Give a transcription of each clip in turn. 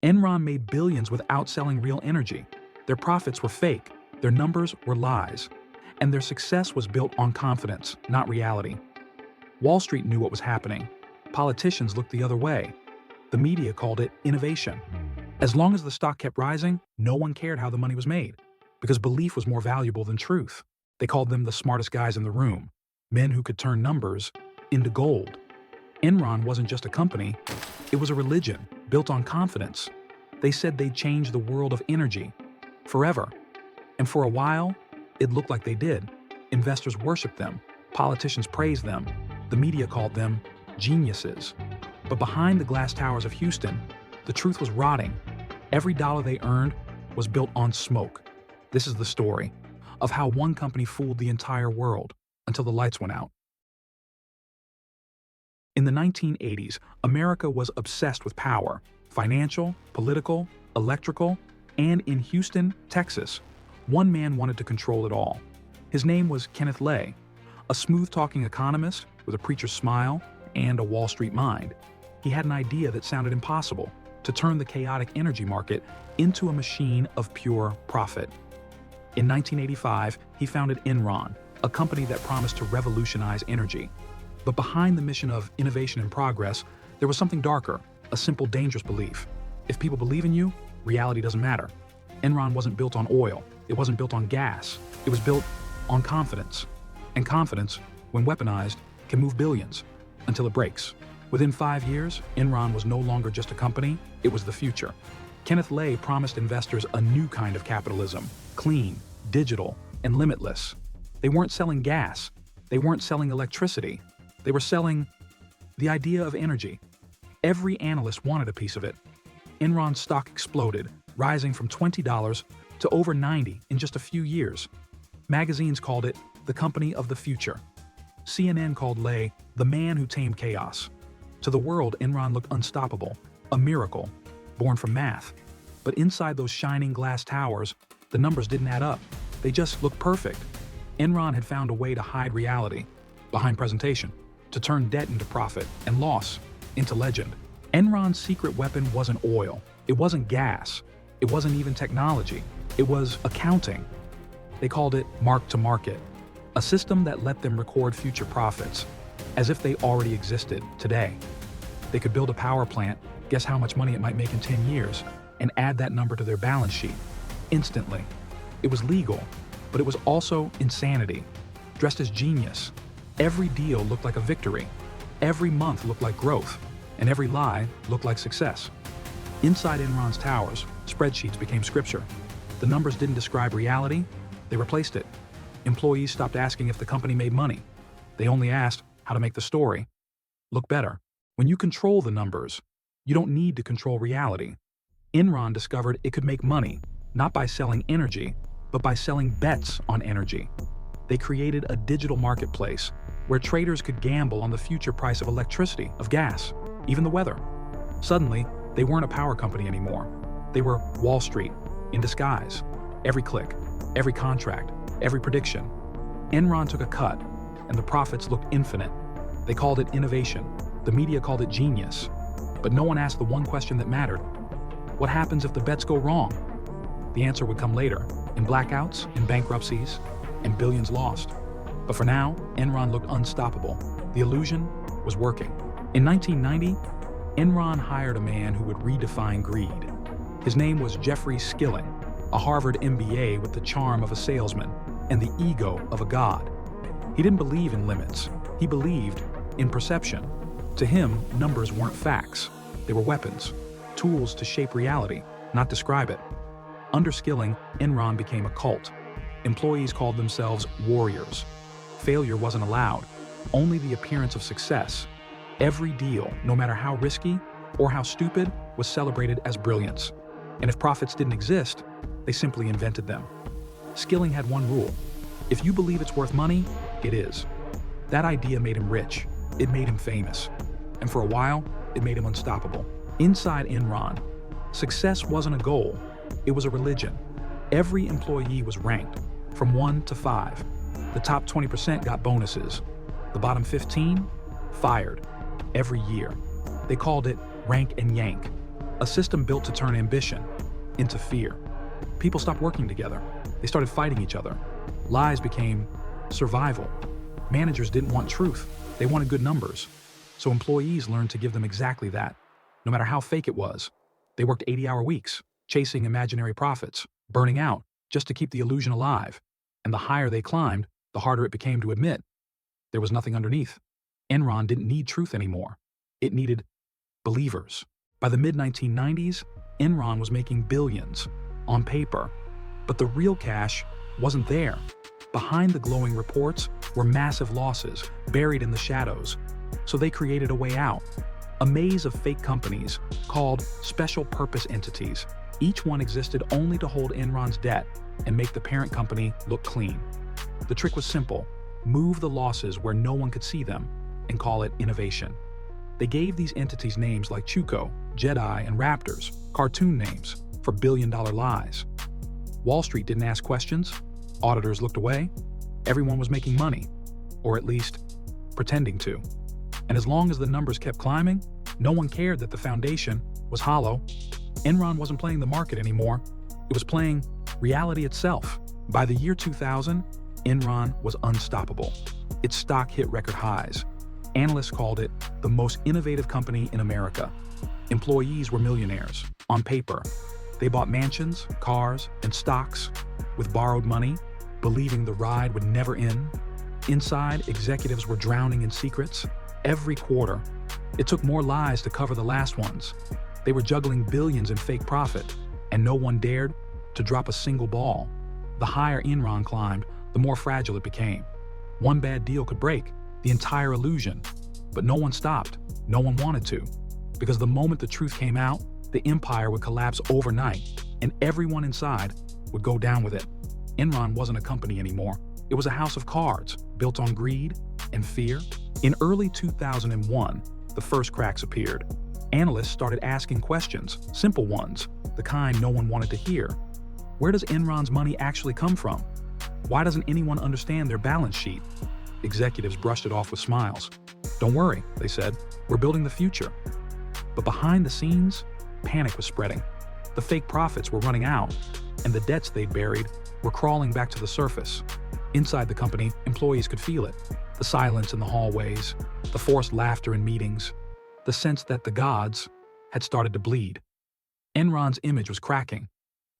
Enron made billions without selling real energy. Their profits were fake, their numbers were lies, and their success was built on confidence, not reality. Wall Street knew what was happening. Politicians looked the other way. The media called it innovation. As long as the stock kept rising, no one cared how the money was made, because belief was more valuable than truth. They called them the smartest guys in the room, men who could turn numbers into gold. Enron wasn't just a company, it was a religion built on confidence. They said they'd change the world of energy forever. And for a while, it looked like they did. Investors worshiped them, politicians praised them, the media called them geniuses. But behind the glass towers of Houston, the truth was rotting. Every dollar they earned was built on smoke. This is the story of how one company fooled the entire world until the lights went out. In the 1980s, America was obsessed with power, financial, political, electrical, and in Houston, Texas, one man wanted to control it all. His name was Kenneth Lay, a smooth-talking economist with a preacher's smile and a Wall Street mind. He had an idea that sounded impossible: to turn the chaotic energy market into a machine of pure profit. In 1985, he founded Enron, a company that promised to revolutionize energy. But behind the mission of innovation and progress, there was something darker, a simple, dangerous belief. If people believe in you, reality doesn't matter. Enron wasn't built on oil. It wasn't built on gas. It was built on confidence. And confidence, when weaponized, can move billions until it breaks. Within 5 years, Enron was no longer just a company, it was the future. Kenneth Lay promised investors a new kind of capitalism: clean, digital, and limitless. They weren't selling gas. They weren't selling electricity. They were selling the idea of energy. Every analyst wanted a piece of it. Enron's stock exploded, rising from $20 to over $90 in just a few years. Magazines called it the company of the future. CNN called Lay the man who tamed chaos. To the world, Enron looked unstoppable, a miracle, born from math. But inside those shining glass towers, the numbers didn't add up. They just looked perfect. Enron had found a way to hide reality behind presentation, to turn debt into profit and loss into legend. Enron's secret weapon wasn't oil. It wasn't gas. It wasn't even technology. It was accounting. They called it mark-to-market, a system that let them record future profits as if they already existed today. They could build a power plant, guess how much money it might make in 10 years, and add that number to their balance sheet instantly. It was legal, but it was also insanity, dressed as genius. Every deal looked like a victory. Every month looked like growth, and every lie looked like success. Inside Enron's towers, spreadsheets became scripture. The numbers didn't describe reality, they replaced it. Employees stopped asking if the company made money. They only asked how to make the story look better. When you control the numbers, you don't need to control reality. Enron discovered it could make money, not by selling energy, but by selling bets on energy. They created a digital marketplace where traders could gamble on the future price of electricity, of gas, even the weather. Suddenly, they weren't a power company anymore. They were Wall Street in disguise. Every click, every contract, every prediction. Enron took a cut, and the profits looked infinite. They called it innovation. The media called it genius. But no one asked the one question that mattered. What happens if the bets go wrong? The answer would come later, in blackouts, in bankruptcies, and billions lost. But for now, Enron looked unstoppable. The illusion was working. In 1990, Enron hired a man who would redefine greed. His name was Jeffrey Skilling, a Harvard MBA with the charm of a salesman and the ego of a god. He didn't believe in limits. He believed in perception. To him, numbers weren't facts. They were weapons, tools to shape reality, not describe it. Under Skilling, Enron became a cult. Employees called themselves warriors. Failure wasn't allowed, only the appearance of success. Every deal, no matter how risky or how stupid, was celebrated as brilliance. And if profits didn't exist, they simply invented them. Skilling had one rule: if you believe it's worth money, it is. That idea made him rich. It made him famous. And for a while, it made him unstoppable. Inside Enron, success wasn't a goal, it was a religion. Every employee was ranked, from 1 to 5. The top 20% got bonuses. The bottom 15, fired, every year. They called it rank and yank. A system built to turn ambition into fear. People stopped working together. They started fighting each other. Lies became survival. Managers didn't want truth. They wanted good numbers. So employees learned to give them exactly that, no matter how fake it was. They worked 80-hour weeks, chasing imaginary profits, burning out just to keep the illusion alive. And the higher they climbed, the harder it became to admit there was nothing underneath. Enron didn't need truth anymore. It needed believers. By the mid-1990s, Enron was making billions on paper, but the real cash wasn't there. Behind the glowing reports were massive losses buried in the shadows. So they created a way out, a maze of fake companies called special purpose entities. Each one existed only to hold Enron's debt and make the parent company look clean. The trick was simple: move the losses where no one could see them and call it innovation. They gave these entities names like Chuko, Jedi, and Raptors, cartoon names for billion-dollar lies. Wall Street didn't ask questions. Auditors looked away. Everyone was making money, or at least pretending to. And as long as the numbers kept climbing, no one cared that the foundation was hollow. Enron wasn't playing the market anymore. It was playing reality itself. By the year 2000, Enron was unstoppable. Its stock hit record highs. Analysts called it the most innovative company in America. Employees were millionaires. On paper, they bought mansions, cars, and stocks with borrowed money, believing the ride would never end. Inside, executives were drowning in secrets. Every quarter, it took more lies to cover the last ones. They were juggling billions in fake profit, and no one dared to drop a single ball. The higher Enron climbed, the more fragile it became. One bad deal could break the entire illusion, but no one stopped. No one wanted to, because the moment the truth came out, the empire would collapse overnight, and everyone inside would go down with it. Enron wasn't a company anymore. It was a house of cards built on greed and fear. In early 2001, the first cracks appeared. Analysts started asking questions, simple ones, the kind no one wanted to hear. Where does Enron's money actually come from? Why doesn't anyone understand their balance sheet? Executives brushed it off with smiles. Don't worry, they said, we're building the future. But behind the scenes, panic was spreading. The fake profits were running out, and the debts they'd buried were crawling back to the surface. Inside the company, employees could feel it. The silence in the hallways, the forced laughter in meetings, the sense that the gods had started to bleed. Enron's image was cracking.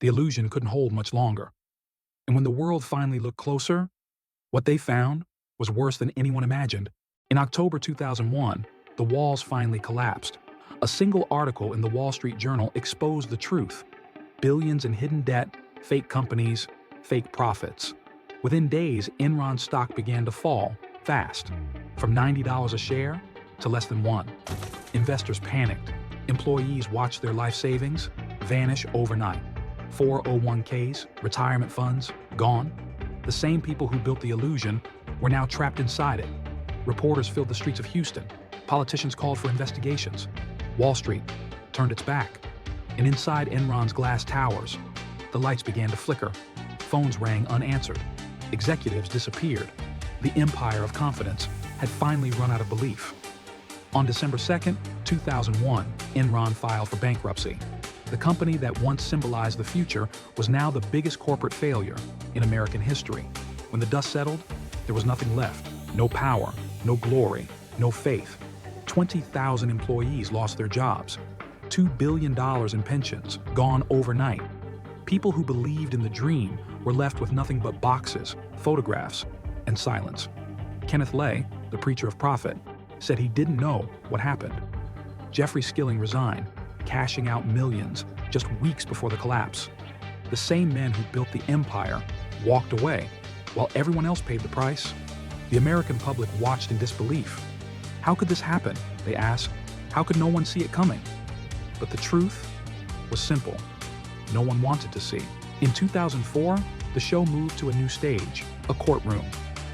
The illusion couldn't hold much longer. And when the world finally looked closer, what they found was worse than anyone imagined. In October 2001, the walls finally collapsed. A single article in the Wall Street Journal exposed the truth. Billions in hidden debt, fake companies, fake profits. Within days, Enron's stock began to fall fast, from $90 a share to less than $1. Investors panicked. Employees watched their life savings vanish overnight. 401ks, retirement funds, gone. The same people who built the illusion were now trapped inside it. Reporters filled the streets of Houston. Politicians called for investigations. Wall Street turned its back. And inside Enron's glass towers, the lights began to flicker. Phones rang unanswered. Executives disappeared. The empire of confidence had finally run out of belief. On December 2nd, 2001, Enron filed for bankruptcy. The company that once symbolized the future was now the biggest corporate failure in American history. When the dust settled, there was nothing left. No power, no glory, no faith. 20,000 employees lost their jobs. $2 billion in pensions gone overnight. People who believed in the dream were left with nothing but boxes, photographs, and silence. Kenneth Lay, the preacher of profit, said he didn't know what happened. Jeffrey Skilling resigned, cashing out millions just weeks before the collapse. The same men who built the empire walked away, while everyone else paid the price. The American public watched in disbelief. How could this happen? They asked. How could no one see it coming? But the truth was simple. No one wanted to see. In 2004, the show moved to a new stage, a courtroom.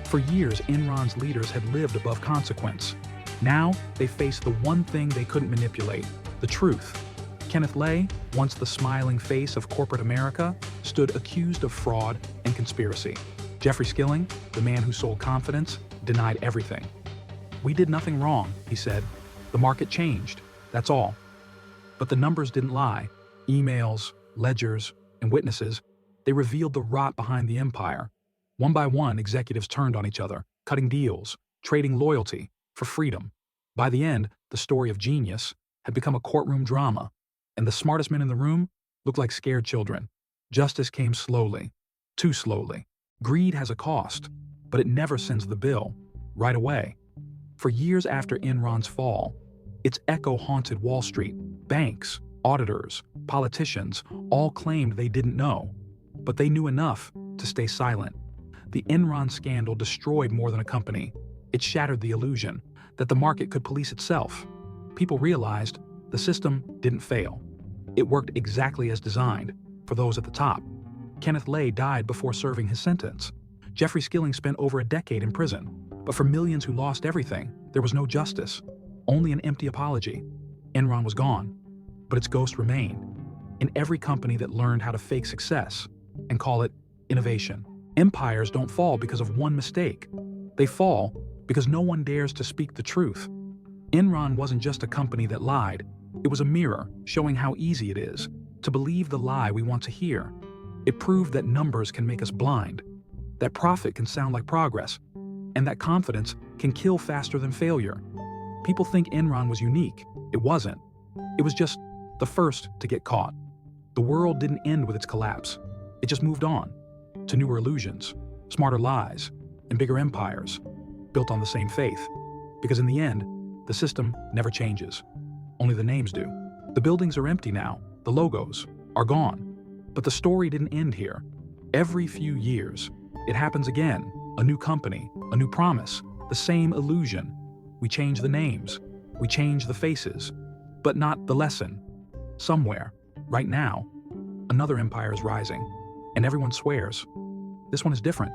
For years, Enron's leaders had lived above consequence. Now, they faced the one thing they couldn't manipulate, the truth. Kenneth Lay, once the smiling face of corporate America, stood accused of fraud and conspiracy. Jeffrey Skilling, the man who sold confidence, denied everything. We did nothing wrong, he said. The market changed, that's all. But the numbers didn't lie. Emails, ledgers, and witnesses, they revealed the rot behind the empire. One by one, executives turned on each other, cutting deals, trading loyalty for freedom. By the end, the story of genius had become a courtroom drama, and the smartest men in the room looked like scared children. Justice came slowly, too slowly. Greed has a cost, but it never sends the bill right away. For years after Enron's fall, its echo haunted Wall Street. Banks, auditors, politicians all claimed they didn't know, but they knew enough to stay silent. The Enron scandal destroyed more than a company. It shattered the illusion that the market could police itself. People realized the system didn't fail. It worked exactly as designed for those at the top. Kenneth Lay died before serving his sentence. Jeffrey Skilling spent over a decade in prison. But for millions who lost everything, there was no justice, only an empty apology. Enron was gone, but its ghost remained in every company that learned how to fake success and call it innovation. Empires don't fall because of one mistake. They fall because no one dares to speak the truth. Enron wasn't just a company that lied. It was a mirror showing how easy it is to believe the lie we want to hear. It proved that numbers can make us blind, that profit can sound like progress, and that confidence can kill faster than failure. People think Enron was unique. It wasn't. It was just the first to get caught. The world didn't end with its collapse. It just moved on to newer illusions, smarter lies, and bigger empires built on the same faith. Because in the end, the system never changes. Only the names do. The buildings are empty now. The logos are gone. But the story didn't end here. Every few years, it happens again. A new company, a new promise, the same illusion. We change the names, we change the faces, but not the lesson. Somewhere, right now, another empire is rising, and everyone swears. This one is different.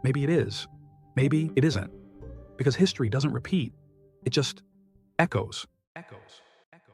Maybe it is. Maybe it isn't. Because history doesn't repeat. It just echoes. Echoes. Echoes.